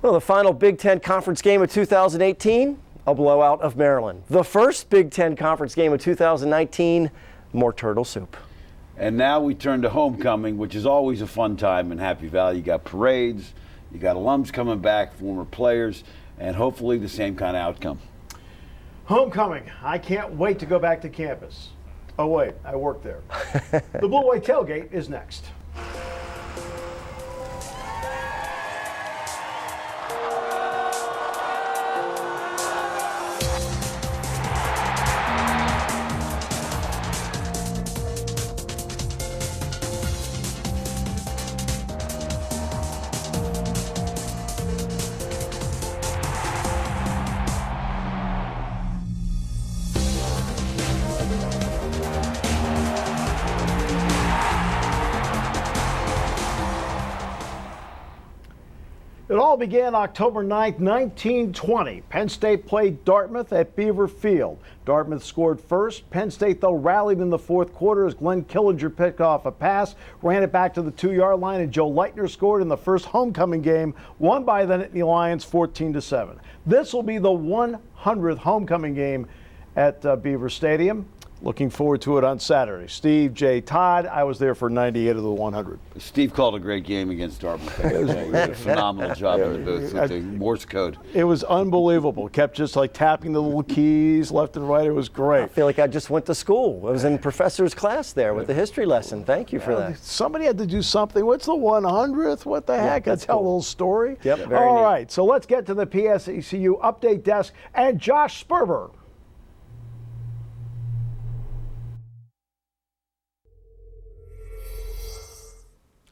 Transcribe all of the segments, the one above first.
Well, the final Big Ten Conference game of 2018, a blowout of Maryland. The first Big Ten Conference game of 2019, more turtle soup. And now we turn to homecoming, which is always a fun time in Happy Valley. You got parades, you got alums coming back, former players, and hopefully the same kind of outcome. Homecoming. I can't wait to go back to campus. Oh, wait, I work there. The Blue White Tailgate is next. It all began October 9th, 1920. Penn State played Dartmouth at Beaver Field. Dartmouth scored first. Penn State, though, rallied in the fourth quarter as Glenn Killinger picked off a pass, ran it back to the 2-yard line, and Joe Leitner scored in the first homecoming game, won by the Nittany Lions 14-7. This will be the 100th homecoming game at Beaver Stadium. Looking forward to it on Saturday. Steve, Jay, Todd, I was there for 98 of the 100. Steve called a great game against Dartmouth. He did a phenomenal job in the booth with the Morse code. It was unbelievable. Kept just like tapping the little keys left and right. It was great. I feel like I just went to school. I was in professor's class there with the history lesson. Thank you for that. Somebody had to do something. What's the 100th? What the heck? That's tell a little story. Yep, very All neat. right, so let's get to the PSECU update desk and Josh Sperber.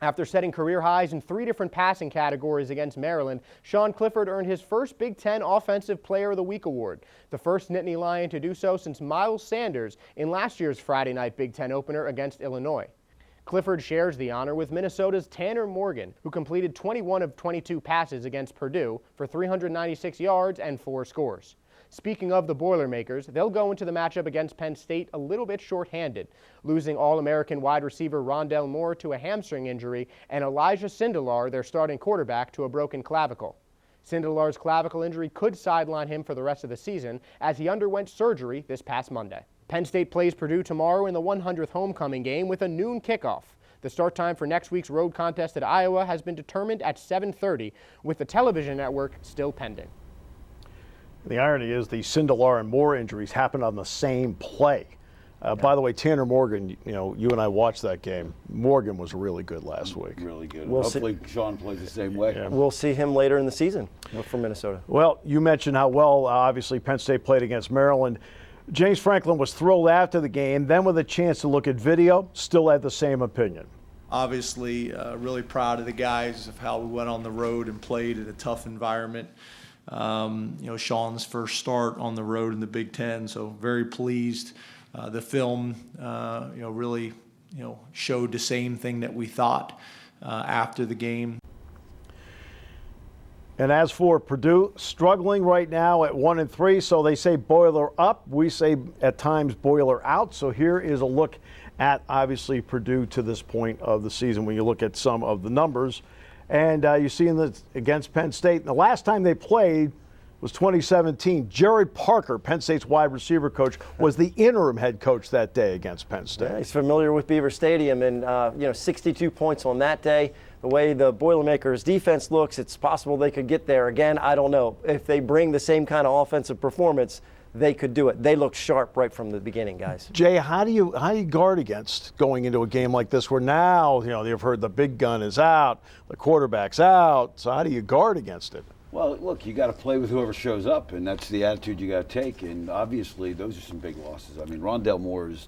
After setting career highs in 3 different passing categories against Maryland, Sean Clifford earned his first Big Ten Offensive Player of the Week award, the first Nittany Lion to do so since Miles Sanders in last year's Friday night Big Ten opener against Illinois. Clifford shares the honor with Minnesota's Tanner Morgan, who completed 21 of 22 passes against Purdue for 396 yards and 4 scores. Speaking of the Boilermakers, they'll go into the matchup against Penn State a little bit short-handed, losing All-American wide receiver Rondell Moore to a hamstring injury and Elijah Sindelar, their starting quarterback, to a broken clavicle. Sindelar's clavicle injury could sideline him for the rest of the season as he underwent surgery this past Monday. Penn State plays Purdue tomorrow in the 100th homecoming game with a noon kickoff. The start time for next week's road contest at Iowa has been determined at 7:30, with the television network still pending. The irony is the Sindelar and Moore injuries happened on the same play. By the way, Tanner Morgan, you and I watched that game. Morgan was really good last week. Really good. We'll Hopefully Sean plays the same way. Yeah. We'll see him later in the season for Minnesota. Well, you mentioned how well, obviously, Penn State played against Maryland. James Franklin was thrilled after the game, then with a chance to look at video, still had the same opinion. Obviously, really proud of the guys of how we went on the road and played in a tough environment. Sean's first start on the road in the Big Ten, so very pleased. The film, really, showed the same thing that we thought after the game. And as for Purdue, struggling right now at 1-3, so they say boiler up. We say at times boiler out. So here is a look at, obviously, Purdue to this point of the season when you look at some of the numbers. And you see against Penn State, the last time they played was 2017. Jared Parker, Penn State's wide receiver coach, was the interim head coach that day against Penn State. Yeah, he's familiar with Beaver Stadium, and 62 points on that day. The way the Boilermakers defense looks, it's possible they could get there again. I don't know. If they bring the same kind of offensive performance, they could do it. They look sharp right from the beginning, guys. Jay, how do you guard against going into a game like this where now, they've heard the big gun is out, the quarterback's out, so how do you guard against it? Well, look, you got to play with whoever shows up, and that's the attitude you got to take. And obviously, those are some big losses. I mean, Rondell Moore is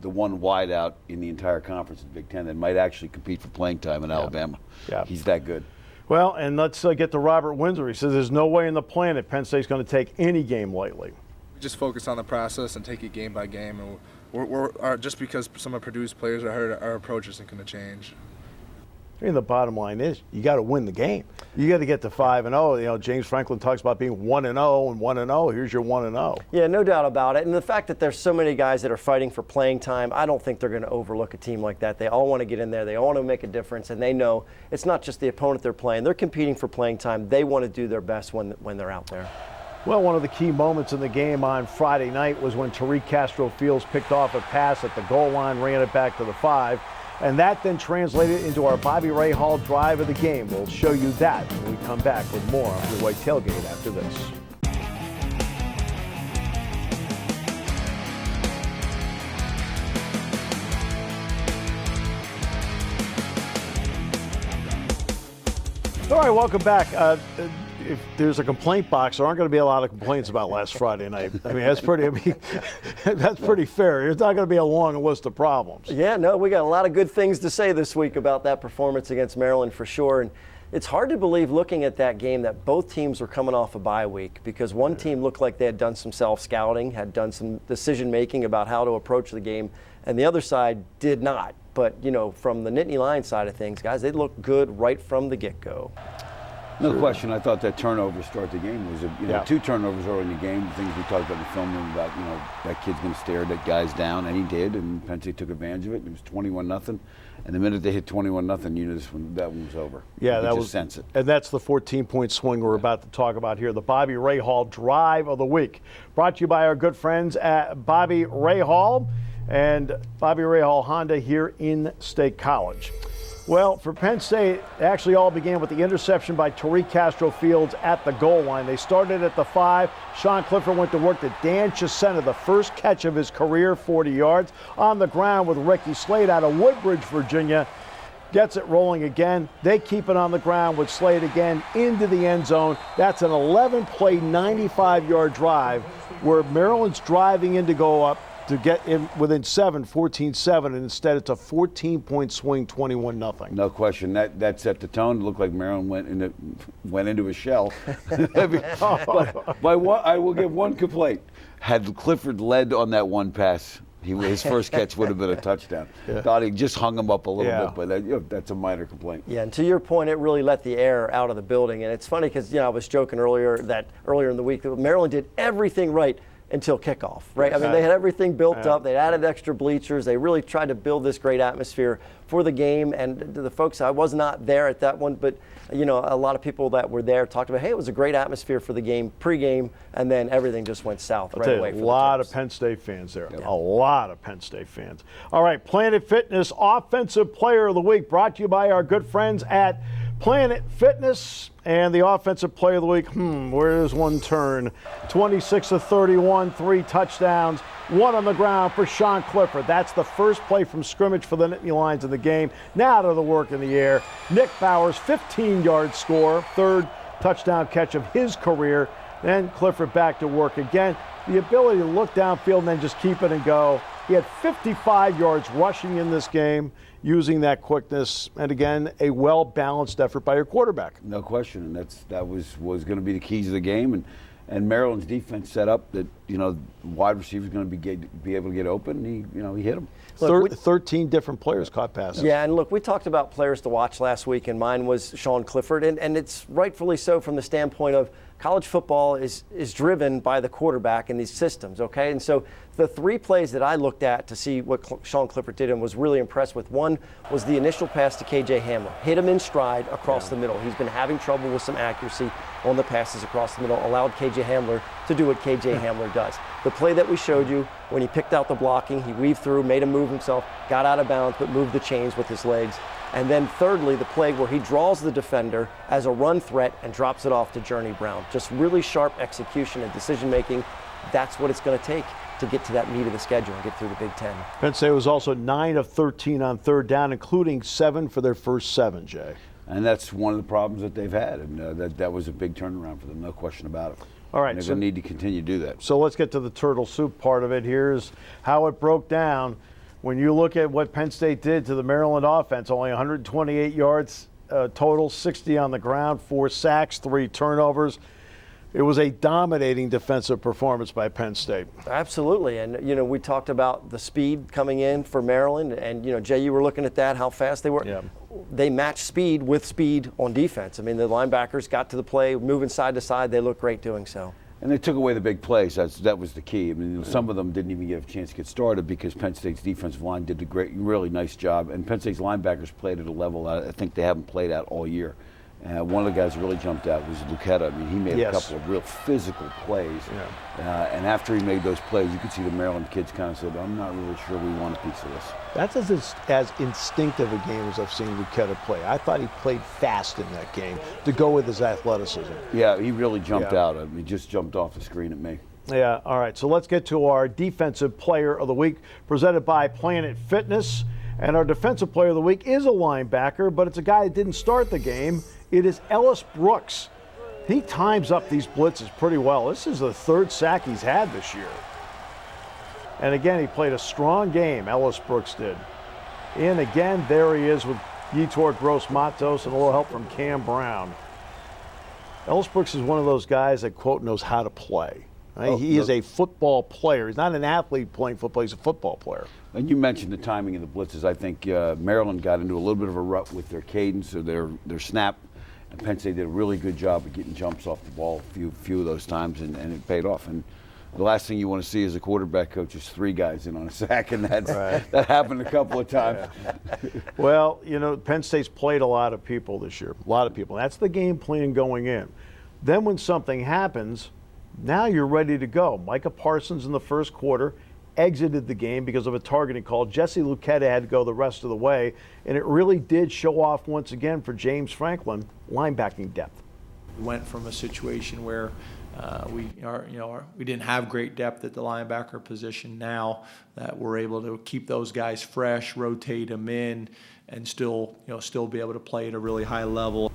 the one wideout in the entire conference in Big Ten that might actually compete for playing time in Alabama. Yeah. He's that good. Well, and let's get to Robert Windsor. He says there's no way in the planet Penn State's going to take any game lightly. Just focus on the process and take it game by game. And we're just because some of Purdue's players are hurt, our approach isn't going to change. I mean, the bottom line is you got to win the game. You got to get to 5-0. You know, James Franklin talks about being 1-0 and 1-0. Here's your 1-0. Yeah, no doubt about it. And the fact that there's so many guys that are fighting for playing time, I don't think they're going to overlook a team like that. They all want to get in there. They all want to make a difference, and they know it's not just the opponent they're playing. They're competing for playing time. They want to do their best when they're out there. Well, one of the key moments in the game on Friday night was when Tariq Castro-Fields picked off a pass at the goal line, ran it back to the 5. And that then translated into our Bobby Rahal drive of the game. We'll show you that when we come back with more on Blue White Tailgate after this. All right, welcome back. If there's a complaint box, there aren't going to be a lot of complaints about last Friday night. I mean, that's pretty fair. There's not going to be a long list of problems. Yeah, no, we got a lot of good things to say this week about that performance against Maryland for sure. And it's hard to believe looking at that game that both teams were coming off a bye week, because one team looked like they had done some self-scouting, had done some decision-making about how to approach the game, and the other side did not. But, you know, from the Nittany Lions side of things, guys, they looked good right from the get-go. No question. I thought that turnover to start the game was 2 turnovers early in the game. The things we talked about in the film room about, you know, that kid's going to stare that guy's down, and he did, and Penn State took advantage of it. It was 21-0, and the minute they hit 21-0, you knew that one was over. Yeah, you that could was just sense it. And that's the 14-point swing we're about to talk about here. The Bobby Rahal drive of the week, brought to you by our good friends at Bobby Rahal and Bobby Rahal Honda here in State College. Well, for Penn State, it actually all began with the interception by Tariq Castro-Fields at the goal line. They started at the 5. Sean Clifford went to work to Dan Chisena, the first catch of his career, 40 yards. On the ground with Ricky Slade out of Woodbridge, Virginia. Gets it rolling again. They keep it on the ground with Slade again into the end zone. That's an 11-play, 95-yard drive where Maryland's driving in to go up to get in within 7, 14-7, and instead it's a 14-point swing, 21-0. No question. That set the tone. It looked like Maryland went into a shell. But I will give one complaint. Had Clifford led on that one pass, his first catch would have been a touchdown. Thought he just hung him up a little bit, but that's a minor complaint. Yeah, and to your point, it really let the air out of the building. And it's funny because, I was joking earlier in the week that Maryland did everything right until kickoff, right? I mean, they had everything built up. They added extra bleachers. They really tried to build this great atmosphere for the game. And the folks, I was not there at that one, but, a lot of people that were there talked about, hey, it was a great atmosphere for the game, pregame, and then everything just went south right away. A lot of Penn State fans there. Yeah. A lot of Penn State fans. All right, Planet Fitness Offensive Player of the Week, brought to you by our good friends at Planet Fitness. And the Offensive Player of the Week, where does one turn? 26 of 31, 3 touchdowns, 1 on the ground for Sean Clifford. That's the first play from scrimmage for the Nittany Lions in the game. Now to the work in the air. Nick Bowers, 15-yard score, 3rd touchdown catch of his career. Then Clifford back to work again. The ability to look downfield and then just keep it and go. He had 55 yards rushing in this game, using that quickness, and again, a well-balanced effort by your quarterback. No question, and that was going to be the keys of the game, and Maryland's defense set up that wide receivers going to be able to get open. And he hit them. 13 different players caught passes. Yeah, and look, we talked about players to watch last week, and mine was Sean Clifford, and it's rightfully so from the standpoint of college football is driven by the quarterback in these systems, okay? And so the 3 plays that I looked at to see what Sean Clifford did and was really impressed with, one was the initial pass to KJ Hamler. Hit him in stride across the middle. He's been having trouble with some accuracy on the passes across the middle, allowed KJ Hamler to do what KJ Hamler does. The play that we showed you, when he picked out the blocking, he weaved through, made him move himself, got out of bounds, but moved the chains with his legs. And then thirdly, the play where he draws the defender as a run threat and drops it off to Journey Brown. Just really sharp execution and decision-making. That's what it's going to take to get to that meat of the schedule and get through the Big Ten. Penn State was also 9 of 13 on 3rd down, including 7 for their first 7, Jay. And that's one of the problems that they've had, and that was a big turnaround for them, no question about it. All right, and they're going to need to continue to do that. So let's get to the turtle soup part of it. Here's how it broke down. When you look at what Penn State did to the Maryland offense, only 128 yards total, 60 on the ground, 4 sacks, 3 turnovers. It was a dominating defensive performance by Penn State. Absolutely, and we talked about the speed coming in for Maryland, and Jay, you were looking at that, how fast they were. Yeah. They matched speed with speed on defense. I mean, the linebackers got to the play, moving side to side. They looked great doing so. And they took away the big plays. That was the key. I mean, some of them didn't even get a chance to get started because Penn State's defensive line did a really nice job, and Penn State's linebackers played at a level I think they haven't played at all year. One of the guys that really jumped out was Lucetta. I mean, he made a couple of real physical plays. Yeah. And after he made those plays, you could see the Maryland kids kind of said, I'm not really sure we want a piece of this. That's as instinctive a game as I've seen Lucetta play. I thought he played fast in that game to go with his athleticism. Yeah, he really jumped out. I mean, he just jumped off the screen at me. Yeah, all right. So let's get to our Defensive Player of the Week, presented by Planet Fitness. And our Defensive Player of the Week is a linebacker, but it's a guy that didn't start the game. It is Ellis Brooks. He times up these blitzes pretty well. This is the third sack he's had this year. And again, he played a strong game, Ellis Brooks did. And again, there he is with Yetur Gross-Matos and a little help from Cam Brown. Ellis Brooks is one of those guys that, quote, knows how to play. Right? He is a football player. He's not an athlete playing football. He's a football player. And you mentioned the timing of the blitzes. I think Maryland got into a little bit of a rut with their cadence or their snap. And Penn State did a really good job of getting jumps off the ball a few of those times, and it paid off. And the last thing you want to see as a quarterback coach is three guys in on a sack, and that happened a couple of times. Yeah. Well, Penn State's played a lot of people this year, a lot of people. That's the game plan going in. Then when something happens, now you're ready to go. Micah Parsons in the first quarter exited the game because of a targeting call. Jesse Lucetta had to go the rest of the way, and it really did show off once again for James Franklin linebacking depth. We went from a situation where we didn't have great depth at the linebacker position. Now that we're able to keep those guys fresh, rotate them in, and still be able to play at a really high level.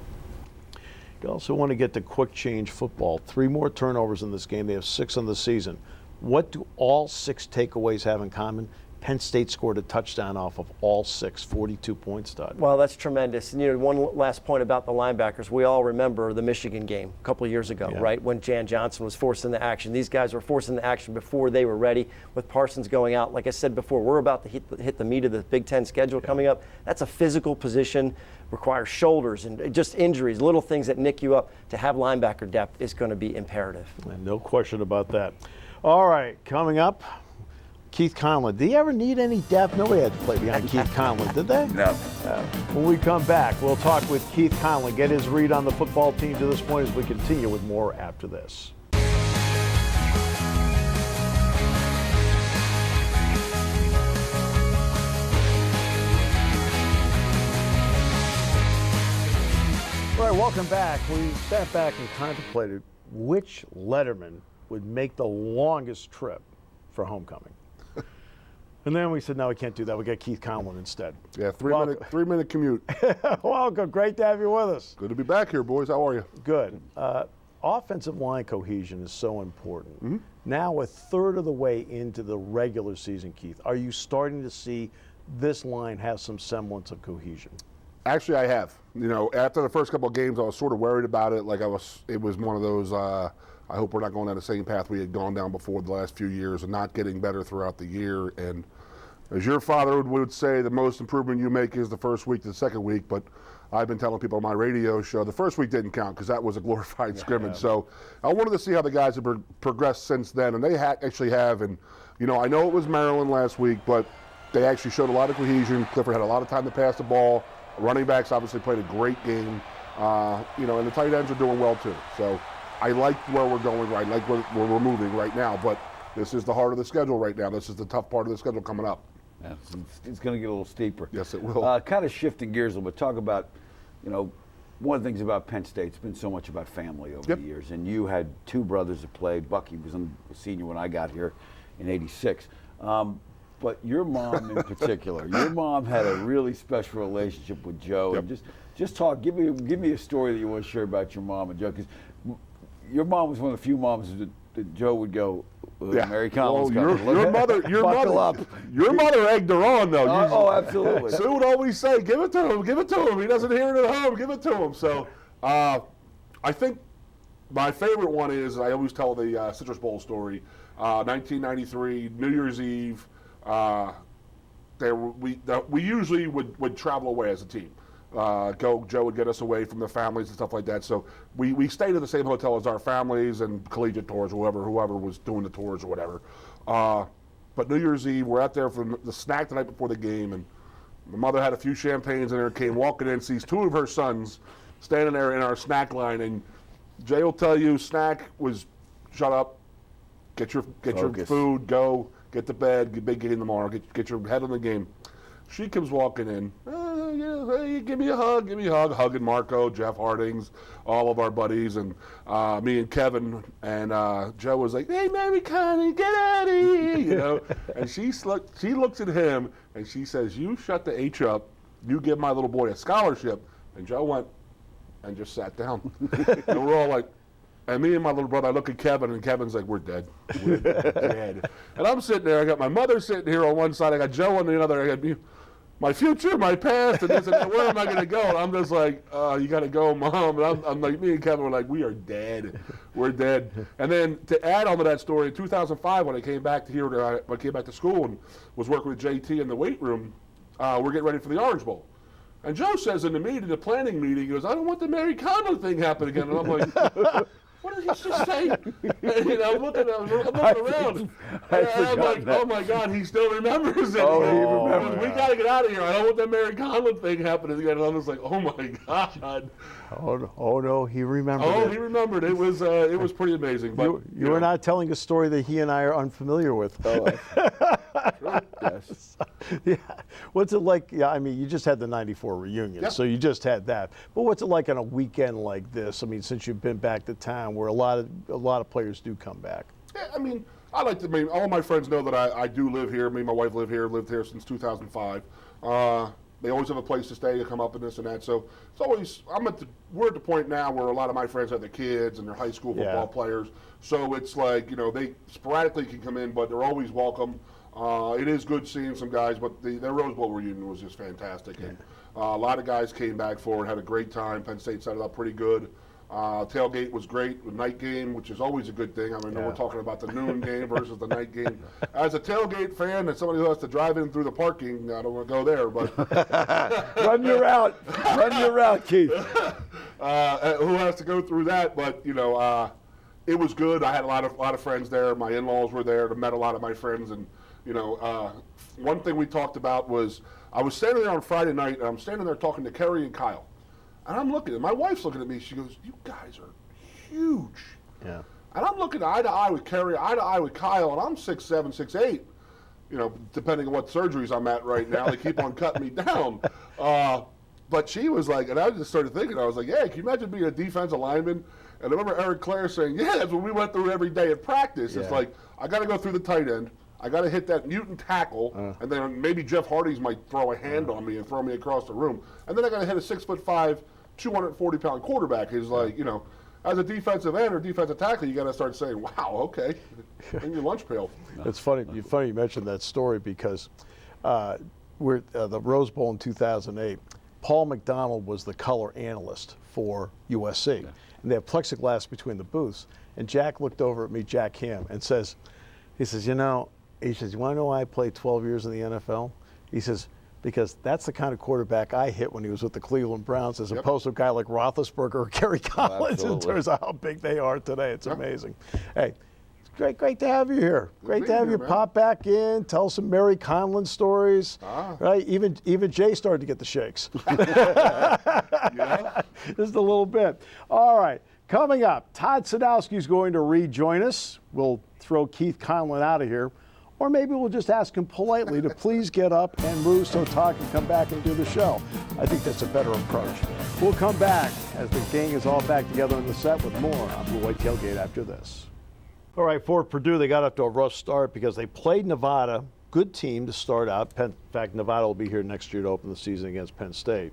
You also want to get to quick change football. 3 more turnovers in this game. They have 6 on the season. What do all 6 takeaways have in common? Penn State scored a touchdown off of all 6, 42 points, Todd. Well, that's tremendous. And one last point about the linebackers. We all remember the Michigan game a couple of years ago, right, when Jan Johnson was forced into action. These guys were forced into action before they were ready. With Parsons going out, like I said before, we're about to hit the meat of the Big Ten schedule coming up. That's a physical position, requires shoulders and just injuries, little things that nick you up. To have linebacker depth is going to be imperative. And no question about that. All right, coming up, Keith Conlin. Did he ever need any depth? Nobody had to play behind Keith Conlin, did they? No. When we come back, we'll talk with Keith Conlin, get his read on the football team to this point as we continue with more after this. All right, welcome back. We sat back and contemplated which Letterman would make the longest trip for homecoming. And then we said, no, we can't do that. We got Keith Conlin instead. Yeah, three minute commute. Welcome. Great to have you with us. Good to be back here, boys. How are you? Good. Offensive line cohesion is so important. Mm-hmm. Now, a third of the way into the regular season, Keith, are you starting to see this line have some semblance of cohesion? Actually, I have. After the first couple of games, I was sort of worried about it. It was one of those, I hope we're not going down the same path we had gone down before the last few years and not getting better throughout the year. And as your father would say, the most improvement you make is the first week to the second week. But I've been telling people on my radio show, the first week didn't count because that was a glorified scrimmage. Yeah. So I wanted to see how the guys have progressed since then. And they actually have. And, I know it was Maryland last week, but they actually showed a lot of cohesion. Clifford had a lot of time to pass the ball. Running backs obviously played a great game. And the tight ends are doing well too. So I like where we're going right. I like where we're moving right now. But this is the heart of the schedule right now. This is the tough part of the schedule coming up. Yeah, it's going to get a little steeper. Yes, it will. Kind of shifting gears a little bit. Talk about, one of the things about Penn State, it's been so much about family over the years. And you had 2 brothers that played. Bucky was a senior when I got here in '86. But your mom in particular, your mom had a really special relationship with Joe. Yep. And just talk, give me a story that you want to share about your mom and Joe, because your mom was one of the few moms that Joe would go, Mary Collins. Your mother egged her on though. Absolutely. Sue would always say, give it to him. He doesn't hear it at home. Give it to him. So I think my favorite one is, I always tell the Citrus Bowl story, 1993, New Year's Eve. We usually would travel away as a team. Joe would get us away from the families and stuff like that. So we stayed at the same hotel as our families and collegiate tours, or whoever was doing the tours or whatever. But New Year's Eve, we're out there for the snack the night before the game, and my mother had a few champagnes in there, came walking in, sees two of her sons standing there in our snack line, and Jay will tell you, snack was, shut up, get your food, go, get to bed, big game tomorrow, get your head on the game. She comes walking in, hey, give me a hug, hugging Marco, Jeff Hardings, all of our buddies, and me and Kevin, and Joe was like, hey, Mary Connie, get out of here, you know. And she looks at him, and she says, you shut the H up, you give my little boy a scholarship. And Joe went and just sat down. And we're all like, and me and my little brother, I look at Kevin, and Kevin's like, we're dead. We're dead. And I'm sitting there, I got my mother sitting here on one side, I got Joe on the other, I got my future, my past, and this and that. Where am I going to go? And I'm just like, you got to go, Mom. And I'm like, me and Kevin were like, we are dead. We're dead. And then to add on to that story, in 2005, when I came back to here, when I came back to school and was working with JT in the weight room, we're getting ready for the Orange Bowl. And Joe says in the planning meeting, he goes, I don't want the Mary Conlin thing happen again. And I'm like, what did he just say? And I'm looking around. And I'm like, oh my God, he still remembers it. Oh, he remembers. We got to get out of here. I don't want that Mary Conlin thing happening again. And I'm just like, oh my God. Oh no, he remembered. Oh, he remembered. It was pretty amazing. But you were not telling a story that he and I are unfamiliar with. Oh, sure. Yes. Yeah. What's it like? Yeah, I mean, you just had the '94 reunion, Yep. so you just had that. But what's it like on a weekend like this? I mean, since you've been back to town, where a lot of players do come back. Yeah, I mean, all my friends know that I do live here. Me and my wife lived here since 2005. They always have a place to stay, to come up and this and that. So it's always, we're at the point now where a lot of my friends have their kids and they're high school football players. So it's like, they sporadically can come in, but they're always welcome. It is good seeing some guys, but their Rose Bowl reunion was just fantastic. Yeah. And a lot of guys came back for it, had a great time. Penn State set it up pretty good. Tailgate was great, the night game, which is always a good thing. I mean, we're talking about the noon game versus the night game. As a tailgate fan and somebody who has to drive in through the parking, I don't want to go there, but Run your route, Keith. Who has to go through that? But it was good. I had a lot of friends there. My in-laws were there. I met a lot of my friends, and one thing we talked about was I was standing there on Friday night, and I'm standing there talking to Kerry and Kyle. And I'm looking at my wife's looking at me. She goes, "You guys are huge." Yeah. And I'm looking eye to eye with Kerry, eye to eye with Kyle, and I'm 6'7", 6'8". Depending on what surgeries I'm at right now, they keep on cutting me down. But she was like, and I just started thinking, I was like, "Yeah, can you imagine being a defensive lineman?" And I remember Eric Clare saying, "Yeah, that's what we went through every day at practice." Yeah. It's like I got to go through the tight end. I got to hit that mutant tackle, and then maybe Jeff Hardings might throw a hand on me and throw me across the room. And then I got to hit a 6'5", 240-pound quarterback. He's like, as a defensive end or defensive tackle, you got to start saying, "Wow, okay, in your lunch pail." It's funny you mentioned that story because we're the Rose Bowl in 2008. Paul McDonald was the color analyst for USC, and they have plexiglass between the booths. And Jack looked over at me, Jack Ham, and says, "You want to know why I played 12 years in the NFL?" He says, "Because that's the kind of quarterback I hit when he was with the Cleveland Browns, as opposed to a guy like Roethlisberger or Kerry Collins in terms of how big they are today." It's amazing. Hey, it's great to have you here. Great to have you pop back in, tell some Mary Conlin stories. Right? Even Jay started to get the shakes. Just a little bit. All right. Coming up, Todd Sadowski is going to rejoin us. We'll throw Keith Conlin out of here. Or maybe we'll just ask him politely to please get up and move so Todd can come back and do the show. I think that's a better approach. We'll come back as the gang is all back together in the set with more on Blue White Tailgate after this. All right, for Purdue, they got up to a rough start because they played Nevada. Good team to start out. In fact, Nevada will be here next year to open the season against Penn State.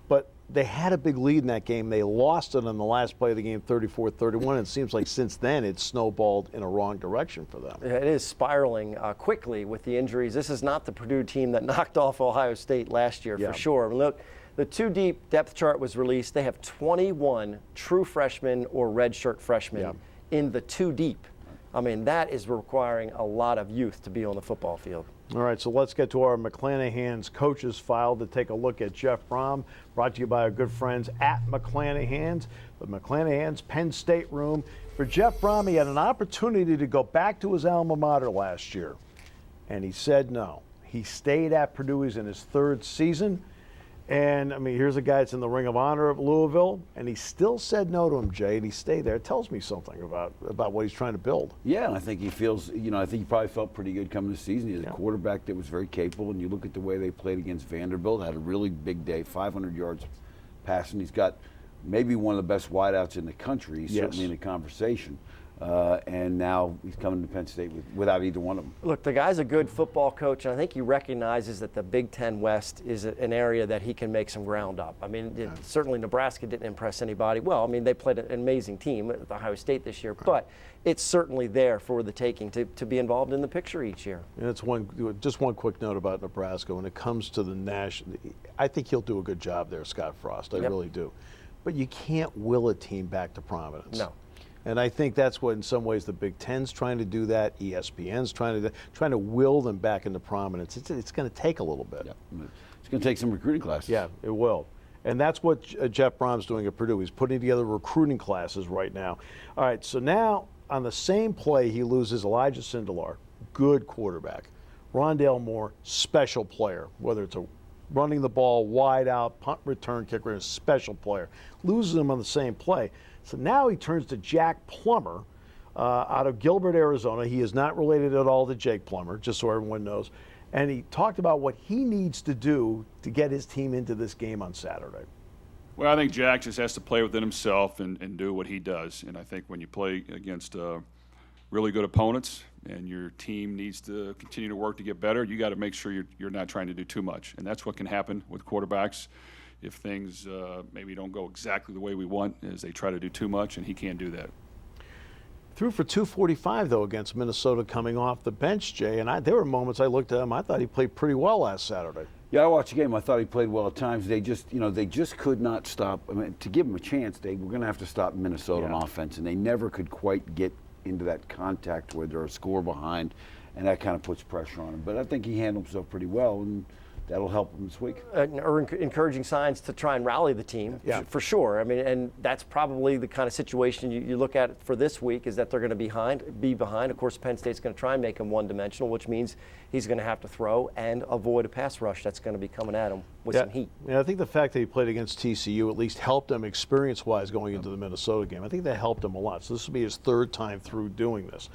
But they had a big lead in that game. They lost it on the last play of the game, 34-31. And it seems like since then it's snowballed in a wrong direction for them. It is spiraling quickly with the injuries. This is not the Purdue team that knocked off Ohio State last year, for sure. I mean, look, The two deep depth chart was released. They have 21 true freshmen or redshirt freshmen in the two deep. I mean, that is requiring a lot of youth to be on the football field. All right, so let's get to our McClanahan's coaches file to take a look at Jeff Brom, brought to you by our good friends at McClanahan's, the McClanahan's Penn State room. For Jeff Brom, he had an opportunity to go back to his alma mater last year, and he said no. He stayed at Purdue. He's in his third season. And, I mean, here's a guy that's in the Ring of Honor of Louisville, and he still said no to him, Jay, and he stayed there. It tells me something about what he's trying to build. Yeah, and I think he feels, I think he probably felt pretty good coming this season. He's a quarterback that was very capable, and you look at the way they played against Vanderbilt, had a really big day, 500 yards passing. He's got maybe one of the best wideouts in the country. He's certainly in the conversation. And now he's coming to Penn State without either one of them. Look, the guy's a good football coach, and I think he recognizes that the Big Ten West is an area that he can make some ground up. I mean, certainly Nebraska didn't impress anybody. Well, I mean, they played an amazing team at Ohio State this year, but it's certainly there for the taking to be involved in the picture each year. And it's just one quick note about Nebraska. When it comes to the national, I think he'll do a good job there, Scott Frost. I really do. But you can't will a team back to prominence. No. And I think that's what, in some ways, the Big Ten's trying to do that. ESPN's trying to will them back into prominence. It's going to take a little bit. Yeah. It's going to take some recruiting classes. Yeah, it will. And that's what Jeff Brom's doing at Purdue. He's putting together recruiting classes right now. All right, so now on the same play, he loses Elijah Sindelar, good quarterback. Rondale Moore, special player, whether it's running the ball wide out, punt return kicker, a special player. Loses him on the same play. So now he turns to Jack Plummer out of Gilbert, Arizona. He is not related at all to Jake Plummer, just so everyone knows. And he talked about what he needs to do to get his team into this game on Saturday. Well, I think Jack just has to play within himself and do what he does. And I think when you play against really good opponents and your team needs to continue to work to get better, you got to make sure you're not trying to do too much. And that's what can happen with quarterbacks if things maybe don't go exactly the way we want, as they try to do too much, and he can't do that. Threw for 245, though, against Minnesota coming off the bench, Jay. And there were moments I looked at him, I thought he played pretty well last Saturday. Yeah, I watched the game. I thought he played well at times. They just could not stop. I mean, to give him a chance, they were going to have to stop Minnesota on offense, and they never could quite get into that contact where they're a score behind, and that kind of puts pressure on him. But I think he handled himself pretty well, and that'll help him this week. Encouraging signs to try and rally the team, for sure. I mean, and that's probably the kind of situation you look at for this week, is that they're going to be behind. Of course, Penn State's going to try and make him one-dimensional, which means he's going to have to throw and avoid a pass rush that's going to be coming at him with some heat. Yeah, I think the fact that he played against TCU at least helped him experience-wise going into the Minnesota game. I think that helped him a lot. So this will be his third time through doing this.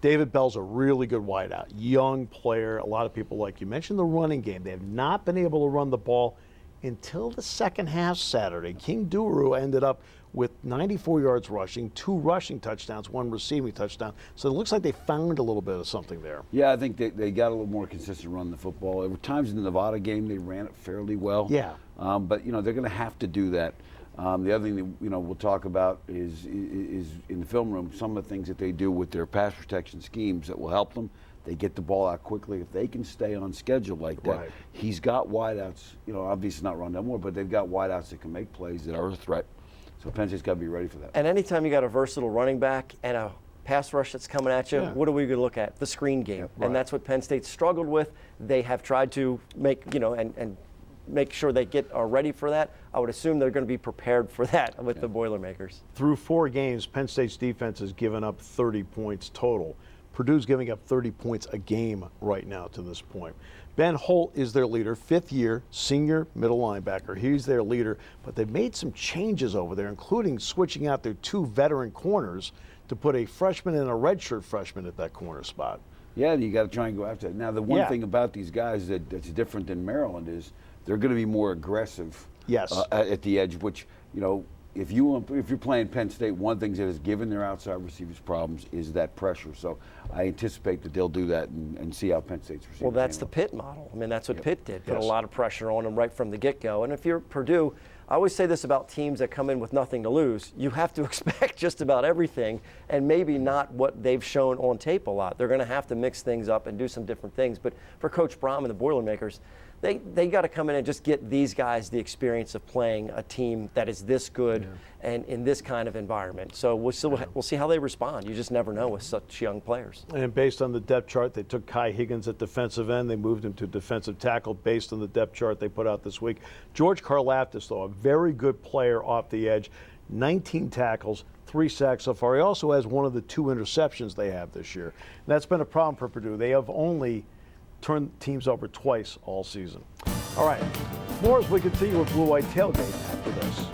David Bell's a really good wideout, young player. A lot of people like you mentioned the running game. They have not been able to run the ball until the second half Saturday. King Doerue ended up with 94 yards rushing, 2 rushing touchdowns, 1 receiving touchdown. So it looks like they found a little bit of something there. Yeah, I think they got a little more consistent running the football. There were times in the Nevada game they ran it fairly well. Yeah. But they're going to have to do that. The other thing that we'll talk about is in the film room, some of the things that they do with their pass protection schemes that will help them. They get the ball out quickly. If they can stay on schedule like that, he's got wideouts. Obviously not Rondale Moore, but they've got wideouts that can make plays that are a threat. So Penn State's got to be ready for that. And anytime you got a versatile running back and a pass rush that's coming at you, what are we going to look at? The screen game, and that's what Penn State struggled with. They have tried to make and make sure they are ready for that. I would assume they're going to be prepared for that with the Boilermakers. Through 4 games, Penn State's defense has given up 30 points total. Purdue's giving up 30 points a game right now to this point. Ben Holt is their leader, 5th-year senior middle linebacker. He's their leader, but they've made some changes over there, including switching out their 2 veteran corners to put a freshman and a redshirt freshman at that corner spot. Yeah, you got to try and go after it. Now, the one thing about these guys that's different than Maryland is they're going to be more aggressive at the edge, which, if you're playing Penn State, one thing that has given their outside receivers problems is that pressure. So I anticipate that they'll do that and see how Penn State's receivers. Well, that's the Pitt model. I mean, that's what Pitt did. Put a lot of pressure on them right from the get-go. And if you're Purdue, I always say this about teams that come in with nothing to lose. You have to expect just about everything, and maybe not what they've shown on tape a lot. They're going to have to mix things up and do some different things. But for Coach Brom and the Boilermakers, they got to come in and just get these guys the experience of playing a team that is this good and in this kind of environment. So we'll see how they respond. You just never know with such young players. And based on the depth chart, they took Kai Higgins at defensive end. They moved him to defensive tackle based on the depth chart they put out this week. George Karlaftis, though, a very good player off the edge, 19 tackles, 3 sacks so far. He also has one of the 2 interceptions they have this year. And that's been a problem for Purdue. They have only turned teams over twice all season. All right, more as we continue with Blue White Tailgate after this.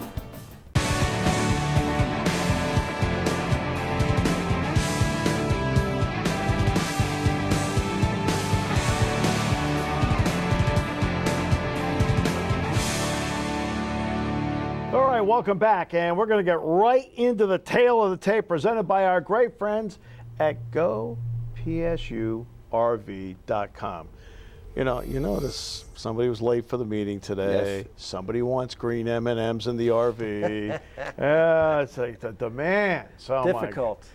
All right, welcome back, and we're going to get right into the tail of the tape presented by our great friends at GoPSURV.com. You notice somebody was late for the meeting today. Yes. Somebody wants green M&Ms in the RV. It's like the demand. So Difficult.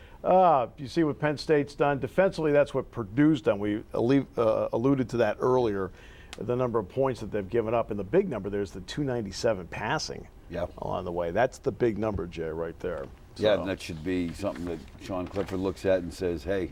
you see what Penn State's done. Defensively, that's what Purdue's done. We alluded to that earlier, the number of points that they've given up. And the big number there is the 297 passing along the way. That's the big number, Jay, right there. Yeah, and that should be something that Sean Clifford looks at and says, hey,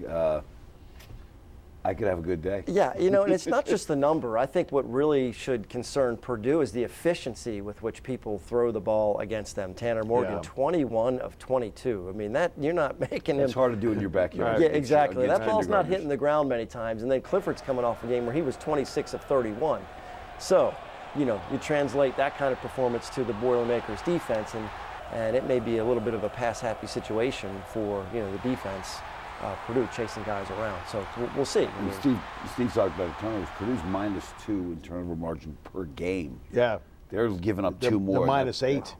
I could have a good day. Yeah, and it's not just the number. I think what really should concern Purdue is the efficiency with which people throw the ball against them. Tanner Morgan, 21 of 22. I mean, that you're not making him. It's hard to do in your backyard. Yeah, exactly. Against That ball's not kindergartners. hitting the ground many times. And then Clifford's coming off a game where he was 26 of 31. So, you translate that kind of performance to the Boilermakers defense, and it may be a little bit of a pass-happy situation for, the defense. Purdue chasing guys around. So we'll see. And Steve talked about turnovers. Purdue's -2 in turnover margin per game. Yeah. They're giving up 2 more. They're -8.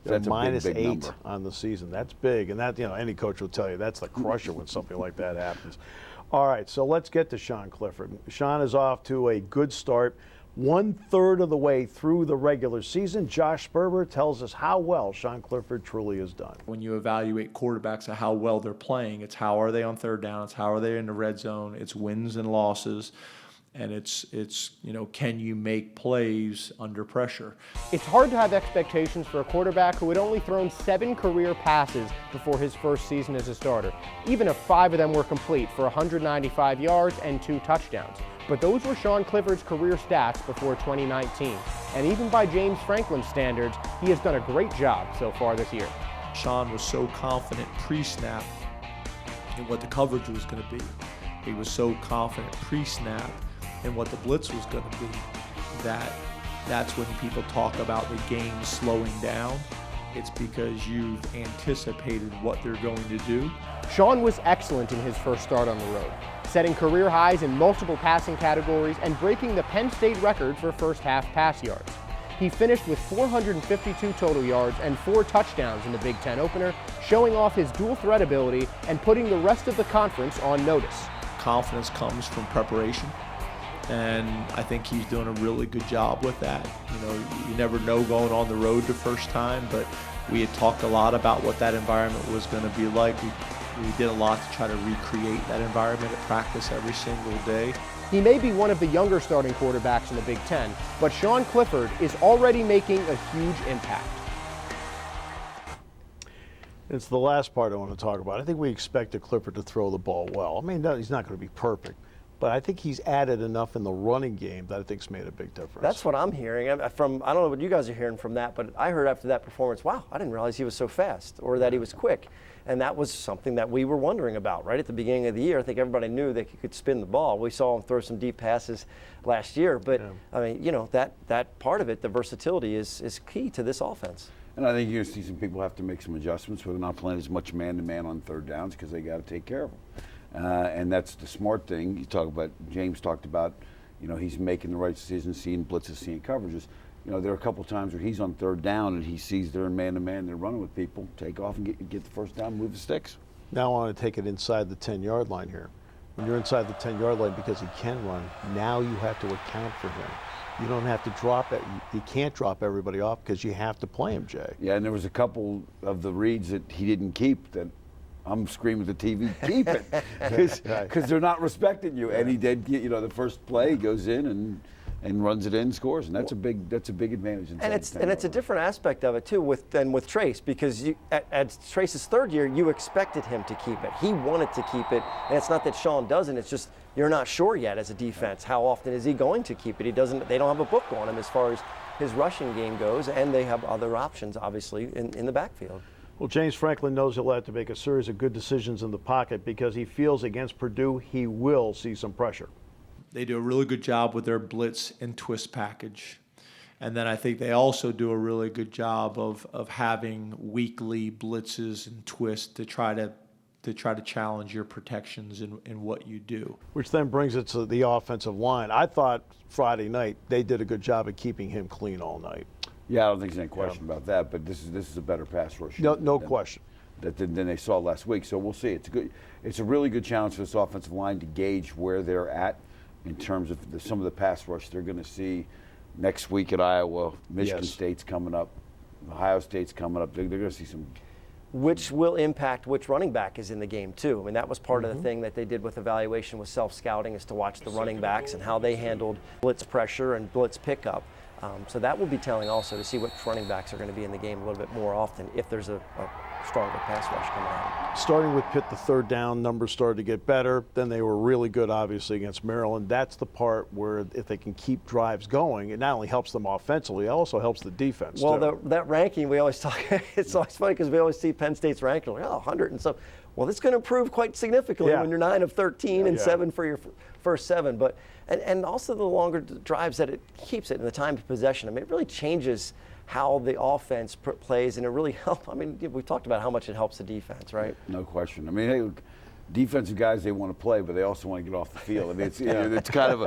That's a minus big 8 number. on the season. That's big, and that any coach will tell you that's the crusher when something like that happens. All right, so let's get to Sean Clifford. Sean is off to a good start. 1/3 of the way through the regular season. Josh Sperber tells us how well Sean Clifford truly has done. When you evaluate quarterbacks and how well they're playing, it's how are they on third down, it's how are they in the red zone, it's wins and losses, and it's can you make plays under pressure? It's hard to have expectations for a quarterback who had only thrown 7 career passes before his first season as a starter, even if 5 of them were complete for 195 yards and 2 touchdowns. But those were Sean Clifford's career stats before 2019. And even by James Franklin's standards, he has done a great job so far this year. Sean was so confident pre-snap in what the coverage was going to be. He was so confident pre-snap in what the blitz was going to be that's when people talk about the game slowing down. It's because you've anticipated what they're going to do. Sean was excellent in his first start on the road, setting career highs in multiple passing categories and breaking the Penn State record for first half pass yards. He finished with 452 total yards and 4 touchdowns in the Big Ten opener, showing off his dual threat ability and putting the rest of the conference on notice. Confidence comes from preparation, and I think he's doing a really good job with that. You never know going on the road the first time, but we had talked a lot about what that environment was going to be like. We did a lot to try to recreate that environment at practice every single day. He may be one of the younger starting quarterbacks in the Big Ten, but Sean Clifford is already making a huge impact. It's the last part I want to talk about. I think we expected Clifford to throw the ball well. I mean, he's not going to be perfect, but I think he's added enough in the running game that I think's made a big difference. That's what I'm hearing. I don't know what you guys are hearing from that, but I heard after that performance, wow, I didn't realize he was so fast or that he was quick. And that was something that we were wondering about right at the beginning of the year. I think everybody knew that he could spin the ball. We saw him throw some deep passes last year, but I mean, that part of it, the versatility is key to this offense. And I think you're going to see some people have to make some adjustments where they're not playing as much man-to-man on third downs because they got to take care of them. And that's the smart thing. James talked about, he's making the right decisions, seeing blitzes, seeing coverages. There are a couple times where he's on third down and he sees they're in man-to-man, they're running with people, take off and get the first down, move the sticks. Now I want to take it inside the 10-yard line here. When you're inside the 10-yard line because he can run, now you have to account for him. You don't have to drop it. You can't drop everybody off because you have to play him, Jay. Yeah, and there was a couple of the reads that he didn't keep that I'm screaming at the TV, keep it, because they're not respecting you. And he did, the first play, he goes in and and runs it in, scores, and that's a big advantage. And it's a different aspect of it too than with Trace, because at Trace's third year, you expected him to keep it. He wanted to keep it, and it's not that Sean doesn't. It's just you're not sure yet as a defense how often is he going to keep it. He doesn't. They don't have a book on him as far as his rushing game goes, and they have other options obviously in the backfield. Well, James Franklin knows he'll have to make a series of good decisions in the pocket because he feels against Purdue he will see some pressure. They do a really good job with their blitz and twist package. And then I think they also do a really good job of having weekly blitzes and twists to try to challenge your protections in what you do. Which then brings it to the offensive line. I thought Friday night they did a good job of keeping him clean all night. Yeah, I don't think there's any question about that, but this is a better pass rush. No question. Than they saw last week. So we'll see. It's a really good challenge for this offensive line to gauge where they're at in terms of some of the pass rush they're going to see next week at Iowa. Michigan State's coming up. Ohio State's coming up. They're going to see some. Which will impact which running back is in the game too. I mean, that was part of the thing that they did with evaluation with self-scouting, is to watch the running backs and how they handled blitz pressure and blitz pickup. So that will be telling also to see which running backs are going to be in the game a little bit more often if there's a stronger pass rush coming out. Starting with Pitt, the third down numbers started to get better. Then they were really good, obviously, against Maryland. That's the part where if they can keep drives going, it not only helps them offensively, it also helps the defense. Well, that ranking, we always talk, it's always funny because we always see Penn State's ranking, like, 100 and so. Well, it's going to improve quite significantly when you're 9 of 13 and 7 for your first 7. But and also the longer drives that it keeps it in the time of possession. I mean, it really changes how the offense plays, and it really helps. I mean, we've talked about how much it helps the defense, right? No question. I mean, hey, defensive guys, they want to play, but they also want to get off the field. I mean, it's kind of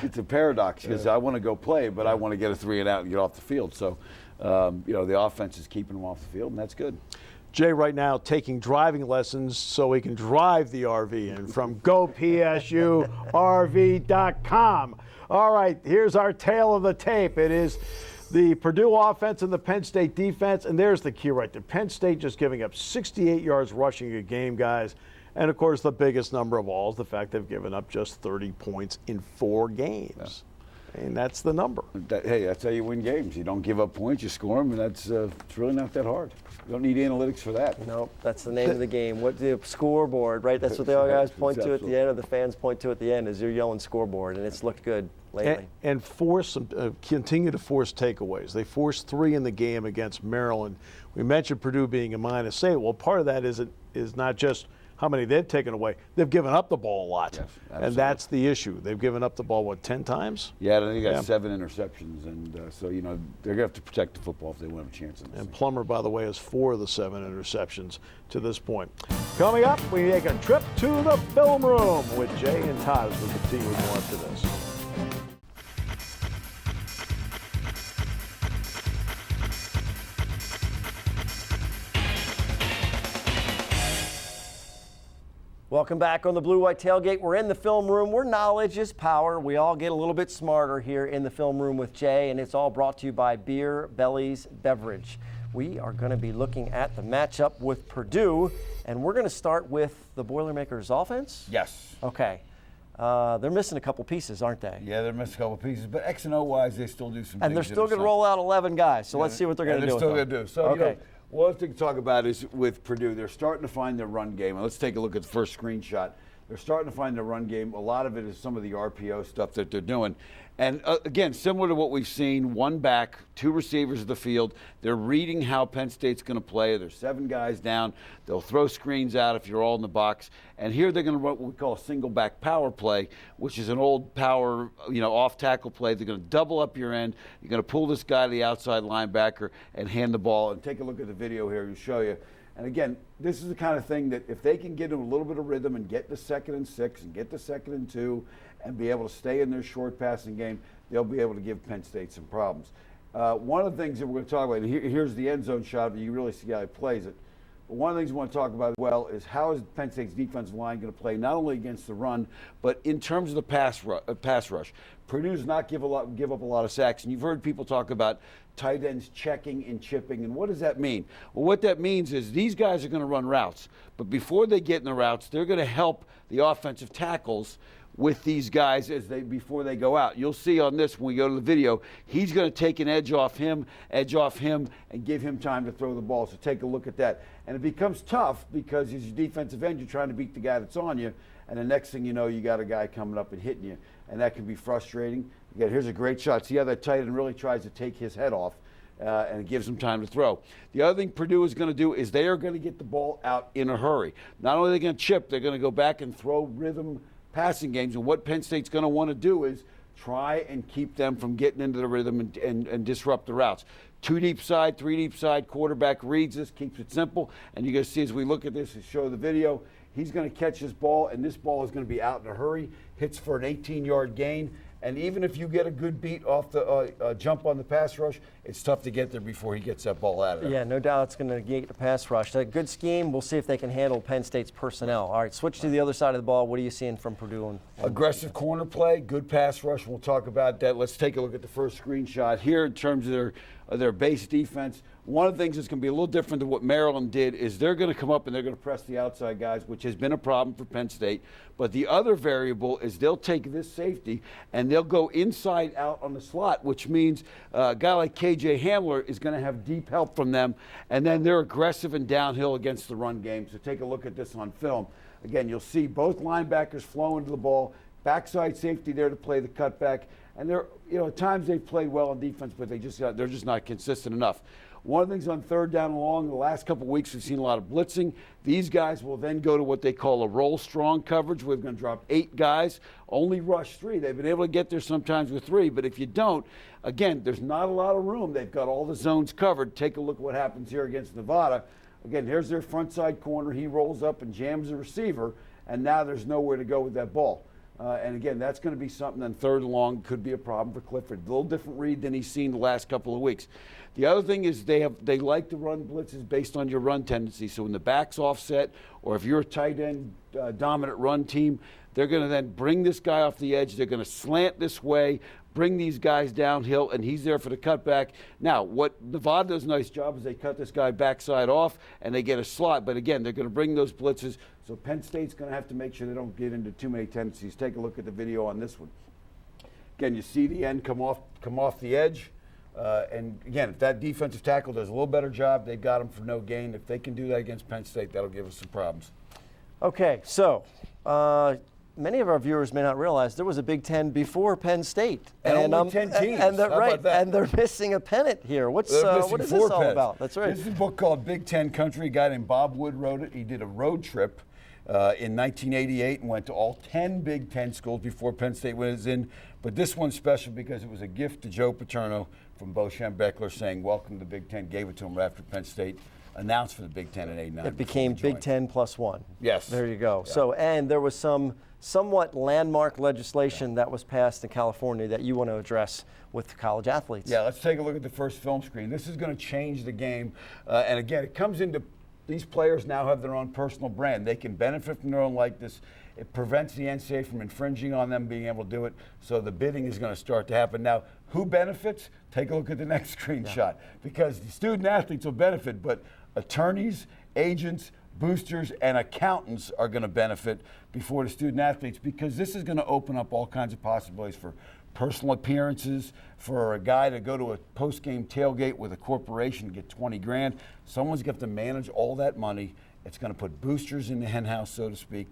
it's a paradox, because I want to go play, but I want to get a 3 and out and get off the field. So, the offense is keeping them off the field, and that's good. Jay right now taking driving lessons so he can drive the RV in from GoPSURV.com. All right, here's our tale of the tape. It is the Purdue offense and the Penn State defense, and there's the key right there. Penn State just giving up 68 yards rushing a game, guys. And, of course, the biggest number of all is the fact they've given up just 30 points in 4 games. Yeah. And that's the number. Hey, that's how you win games. You don't give up points, you score them, and it's really not that hard. You don't need analytics for that. No, that's the name of the game. What the scoreboard, right? That's what the guys point to at the end, or the fans point to at the end, is you're yelling scoreboard, and it's looked good lately. And force continue to force takeaways. They forced 3 in the game against Maryland. We mentioned Purdue being a -8. Well, part of that is not just how many they've taken away. They've given up the ball a lot. Yes, and that's the issue. They've given up the ball, 10 times? Yeah, they got 7 interceptions. And so, they're going to have to protect the football if they want to have a chance in this. And Plummer, by the way, has 4 of the 7 interceptions to this point. Coming up, we take a trip to the film room with Jay and Todd as we continue with more after this. Welcome back on the Blue White Tailgate. We're in the film room where knowledge is power. We all get a little bit smarter here in the film room with Jay, and it's all brought to you by Beer Bellies Beverage. We are going to be looking at the matchup with Purdue, and we're going to start with the Boilermakers offense? Yes. Okay. They're missing a couple pieces, aren't they? Yeah, they're missing a couple pieces, but X and O wise, they still do some things. And they're still going to roll out 11 guys, so let's see what they're going to do. They're still going to do. So, okay. One thing to talk about is with Purdue, they're starting to find their run game. And let's take a look at the first screenshot. They're starting to find their run game. A lot of it is some of the RPO stuff that they're doing. And again, similar to what we've seen, 1 back, 2 receivers of the field. They're reading how Penn State's going to play. There's 7 guys down. They'll throw screens out if you're all in the box. And here they're going to run what we call a single back power play, which is an old power, off tackle play. They're going to double up your end. You're going to pull this guy to the outside linebacker and hand the ball. And take a look at the video here to show you. And again, this is the kind of thing that if they can get them a little bit of rhythm and get the 2nd and 6 and get the 2nd and 2 and be able to stay in their short passing game, they'll be able to give Penn State some problems. One of the things that we're going to talk about, and here's the end zone shot, but you really see how he plays it. But one of the things we want to talk about as well is how is Penn State's defensive line going to play not only against the run, but in terms of the pass rush. Purdue does not give up a lot of sacks, and you've heard people talk about tight ends checking and chipping, and what does that mean? Well, what that means is these guys are going to run routes, but before they get in the routes, they're going to help the offensive tackles with these guys before they go out. You'll see on this when we go to the video, he's going to take an edge off him, and give him time to throw the ball. So take a look at that. And it becomes tough because as your defensive end, you're trying to beat the guy that's on you, and the next thing you know, you got a guy coming up and hitting you, and that can be frustrating. Again, here's a great shot. See how that tight end really tries to take his head off, and it gives him time to throw. The other thing Purdue is going to do is they are going to get the ball out in a hurry. Not only are they going to chip, they're going to go back and throw rhythm passing games, and what Penn State's going to want to do is try and keep them from getting into the rhythm and disrupt the routes. 2 deep side, 3 deep side, quarterback reads this, keeps it simple, and you're going to see as we look at this and show the video, he's going to catch this ball, and this ball is going to be out in a hurry, hits for an 18-yard gain, and even if you get a good beat off the jump on the pass rush, it's tough to get there before he gets that ball out of there. Yeah, no doubt it's going to negate the pass rush. A good scheme. We'll see if they can handle Penn State's personnel. All right, switch to the other side of the ball. What are you seeing from Purdue? Aggressive corner play, good pass rush. We'll talk about that. Let's take a look at the first screenshot here in terms of their base defense. One of the things that's going to be a little different than what Maryland did is they're going to come up and they're going to press the outside guys, which has been a problem for Penn State. But the other variable is they'll take this safety and they'll go inside out on the slot, which means a guy like KJ Hamler is going to have deep help from them. And then they're aggressive and downhill against the run game. So take a look at this on film. Again, you'll see both linebackers flow into the ball, backside safety there to play the cutback. And they're, at times they've played well on defense, but they're just not consistent enough. One of the things on third down and long, the last couple of weeks we've seen a lot of blitzing. These guys will then go to what they call a roll strong coverage. We're going to drop 8 guys, only rush 3. They've been able to get there sometimes with 3, but if you don't, again, there's not a lot of room. They've got all the zones covered. Take a look at what happens here against Nevada. Again, here's their front side corner. He rolls up and jams the receiver, and now there's nowhere to go with that ball. And again, that's going to be something on third and long could be a problem for Clifford. A little different read than he's seen the last couple of weeks. The other thing is they like to run blitzes based on your run tendency. So when the back's offset, or if you're a tight end dominant run team, they're going to then bring this guy off the edge. They're going to slant this way, bring these guys downhill, and he's there for the cutback. Now, what Nevada does a nice job is they cut this guy backside off, and they get a slot. But again, they're going to bring those blitzes. So Penn State's going to have to make sure they don't get into too many tendencies. Take a look at the video on this one. Again, you see the end come off the edge. And again, if that defensive tackle does a little better job, they've got him for no gain. If they can do that against Penn State, that'll give us some problems. Okay, so many of our viewers may not realize there was a Big Ten before Penn State, and only 10 teams. And they're How about that? and they're missing a pennant here. What is this all about? That's right. This is a book called Big Ten Country. A guy named Bob Wood wrote it. He did a road trip in 1988 and went to all 10 Big Ten schools before Penn State was in. But this one's special because it was a gift to Joe Paterno from Bo Schembechler saying, welcome to the Big Ten. Gave it to him right after Penn State announced for the Big Ten in 89. It became Big Ten +1. Yes. There you go. Yeah. So, and there was some somewhat landmark legislation that was passed in California that you want to address with college athletes. Yeah, let's take a look at the first film screen. This is going to change the game. And again, it comes into these players now have their own personal brand. They can benefit from their own likeness. It prevents the NCAA from infringing on them being able to do it. So the bidding is going to start to happen. Now, who benefits? Take a look at the next screenshot. Yeah. Because the student athletes will benefit, but attorneys, agents, boosters, and accountants are going to benefit before the student athletes, because this is going to open up all kinds of possibilities for personal appearances, for a guy to go to a post-game tailgate with a corporation and get 20 grand. Someone's got to manage all that money. It's going to put boosters in the henhouse, so to speak.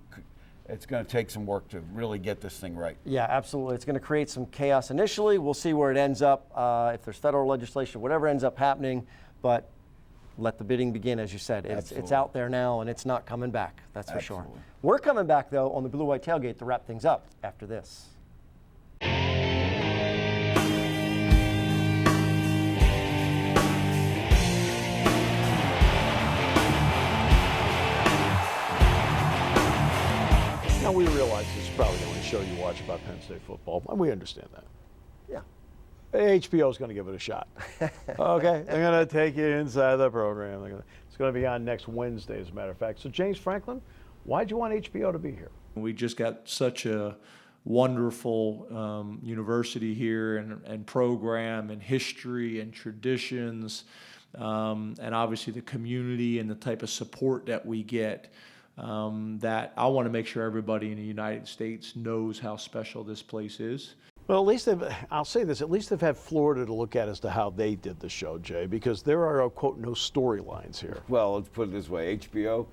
It's going to take some work to really get this thing right. Yeah, absolutely. It's going to create some chaos initially. We'll see where it ends up, if there's federal legislation, whatever ends up happening. But let the bidding begin, as you said. It's out there now, and it's not coming back. That's for sure. We're coming back, though, on the Blue White Tailgate to wrap things up after this. Now, we realize this is probably the only show you watch about Penn State football, and we understand that. Yeah. HBO is going to give it a shot. Okay? They're going to take you inside the program. It's going to be on next Wednesday, as a matter of fact. So, James Franklin, why'd you want HBO to be here? We just got such a wonderful university here, and program and history and traditions, and obviously the community and the type of support that we get. that I want to make sure everybody in the United States knows how special this place is. Well, at least I'll say this, at least they've had Florida to look at as to how they did the show, Jay, because there are, quote, no storylines here. Well, let's put it this way. HBO,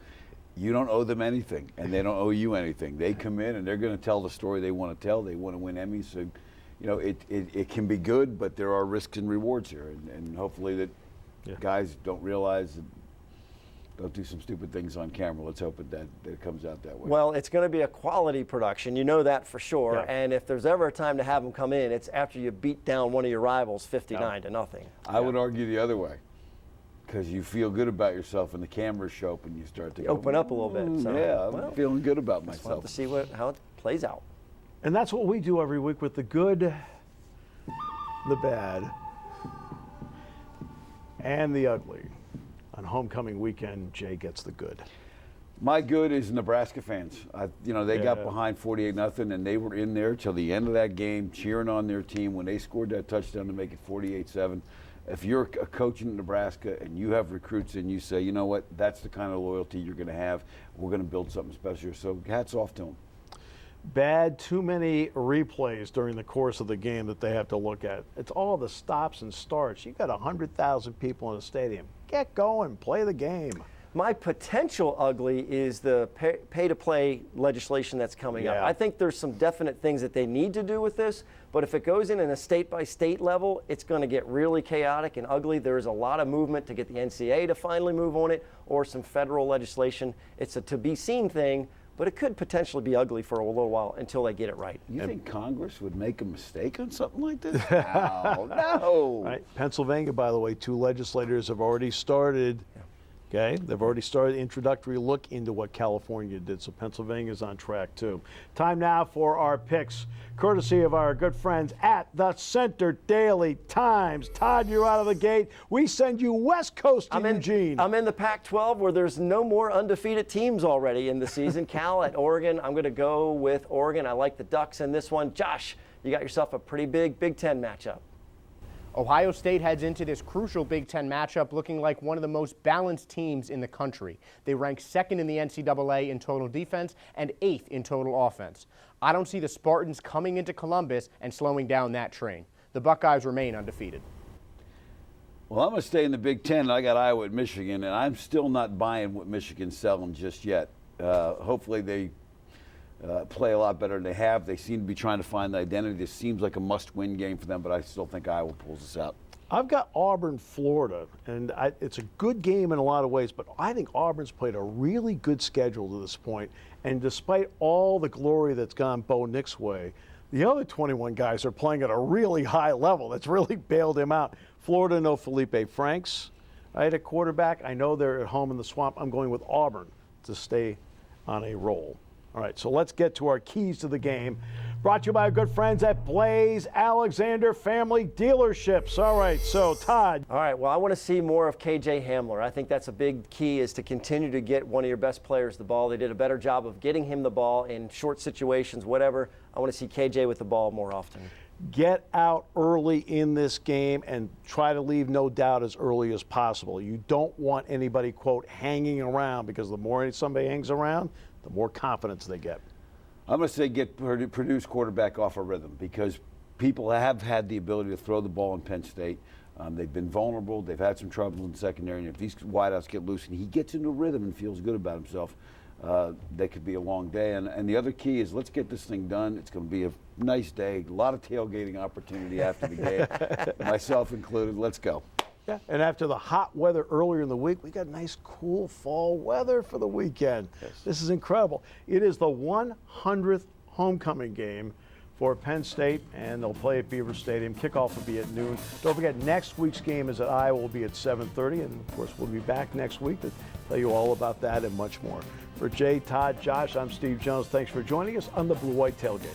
you don't owe them anything, and they don't owe you anything. They come in, and they're going to tell the story they want to tell. They want to win Emmys. So, you know, it can be good, but there are risks and rewards here. And hopefully that guys don't realize that don't do some stupid things on camera. Let's hope that it comes out that way. Well, it's going to be a quality production. You know that for sure. Yeah. And if there's ever a time to have them come in, it's after you beat down one of your rivals 59-0. I would argue the other way, because you feel good about yourself and the cameras show up and you start to Open up a little bit. So, yeah, I'm feeling good about We'll myself. have to see how it plays out. And that's what we do every week with the good, the bad, and the ugly. On homecoming weekend, Jay gets the good. My good is Nebraska fans. They got behind 48-0, and they were in there till the end of that game, cheering on their team when they scored that touchdown to make it 48-7. If you're a coach in Nebraska and you have recruits and you say, you know what, that's the kind of loyalty you're going to have. We're going to build something special. So hats off to them. Bad, too many replays during the course of the game that they have to look at. It's all the stops and starts. You got 100,000 people in a stadium. Get going, play the game. My potential ugly is the pay-to-play legislation that's coming up. I think there's some definite things that they need to do with this, but if it goes in a state-by-state level, it's going to get really chaotic and ugly. There is a lot of movement to get the NCAA to finally move on it, or some federal legislation. It's a to-be-seen thing, but it could potentially be ugly for a little while until they get it right. You think Congress would make a mistake on something like this? No. All right. Pennsylvania, by the way, 2 legislators have already started. Okay, they've already started the introductory look into what California did, so Pennsylvania's on track too. Time now for our picks, courtesy of our good friends at the Center Daily Times. Todd, you're out of the gate. We send you West Coast to Eugene. I'm in the Pac-12 where there's no more undefeated teams already in the season. Cal at Oregon. I'm going to go with Oregon. I like the Ducks in this one. Josh, you got yourself a pretty big Big Ten matchup. Ohio State heads into this crucial Big Ten matchup looking like one of the most balanced teams in the country. They rank 2nd in the NCAA in total defense and 8th in total offense. I don't see the Spartans coming into Columbus and slowing down that train. The Buckeyes remain undefeated. Well, I'm going to stay in the Big Ten. I got Iowa at Michigan, and I'm still not buying what Michigan's selling just yet. Hopefully they play a lot better than they have. They seem to be trying to find the identity. This seems like a must-win game for them, but I still think Iowa pulls this out. I've got Auburn, Florida, and it's a good game in a lot of ways, but I think Auburn's played a really good schedule to this point, and despite all the glory that's gone Bo Nix's way, the other 21 guys are playing at a really high level. That's really bailed him out. Florida, no Felipe Franks. Right at quarterback. I know they're at home in the Swamp. I'm going with Auburn to stay on a roll. All right, so let's get to our keys to the game. Brought to you by our good friends at Blaze Alexander Family Dealerships. All right, so Todd. All right, well, I want to see more of KJ Hamler. I think that's a big key, is to continue to get one of your best players the ball. They did a better job of getting him the ball in short situations, whatever. I want to see KJ with the ball more often. Get out early in this game and try to leave no doubt as early as possible. You don't want anybody, quote, hanging around, because the more somebody hangs around, the more confidence they get. I'm going to say get Purdue's quarterback off a rhythm, because people have had the ability to throw the ball in Penn State. They've been vulnerable. They've had some trouble in the secondary. And if these wideouts get loose and he gets into a rhythm and feels good about himself, that could be a long day. And the other key is, let's get this thing done. It's going to be a nice day. A lot of tailgating opportunity after the game, myself included. Let's go. Yeah, and after the hot weather earlier in the week, we got nice, cool fall weather for the weekend. Yes. This is incredible. It is the 100th homecoming game for Penn State, and they'll play at Beaver Stadium. Kickoff will be at noon. Don't forget, next week's game is at Iowa, will be at 7:30, and of course, we'll be back next week to tell you all about that and much more. For Jay, Todd, Josh, I'm Steve Jones. Thanks for joining us on the Blue White Tailgate.